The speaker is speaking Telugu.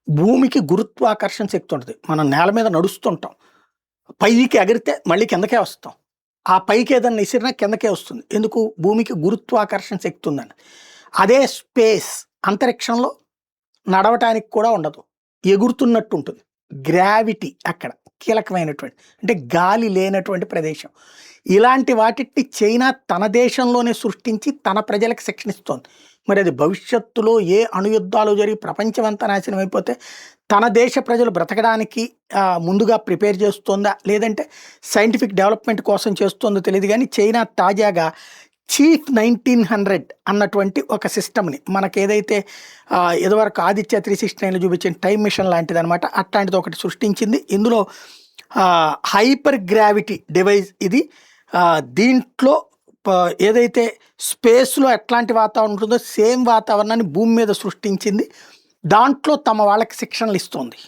భూమికి గురుత్వాకర్షణ శక్తి ఉంటుంది. మనం నేల మీద నడుస్తుంటాం. పైకి ఎగిరితే మళ్ళీ కిందకే వస్తాం. ఆ పైకి ఏదన్నా విసిరినా కిందకే వస్తుంది. ఎందుకు? భూమికి గురుత్వాకర్షణ శక్తి ఉందని. అదే స్పేస్ అంతరిక్షంలో నడవటానికి కూడా ఉండదు. ఎగురుతున్నట్టు ఉంటుంది. గ్రావిటీ అక్కడ కీలకమైనటువంటి అంటే గాలి లేనటువంటి ప్రదేశం. ఇలాంటి వాటిని చైనా తన దేశంలోనే సృష్టించి తన ప్రజలకు శిక్షణ ఇస్తోంది. మరి అది భవిష్యత్తులో ఏ అణుయుద్ధాలు జరిగి ప్రపంచమంతా నాశనం అయిపోతే తన దేశ ప్రజలు బ్రతకడానికి ముందుగా ప్రిపేర్ చేస్తుందా, లేదంటే సైంటిఫిక్ డెవలప్మెంట్ కోసం చేస్తుందో తెలియదు. కానీ చైనా తాజాగా చీఫ్ 1900 అన్నటువంటి ఒక సిస్టమ్ని మనకు ఏదైతే ఇదివరకు ఆదిత్య 369లో చూపించిన టైం మిషన్ లాంటిది అనమాట, అట్లాంటిది ఒకటి సృష్టించింది. ఇందులో హైపర్ గ్రావిటీ డివైస్ ఇది. దీంట్లో ఏదైతే స్పేస్లో ఎట్లాంటి వాతావరణం ఉంటుందో సేమ్ వాతావరణాన్ని భూమి మీద సృష్టించింది. దాంట్లో తమ వాళ్ళకి శిక్షణలు ఇస్తుంది.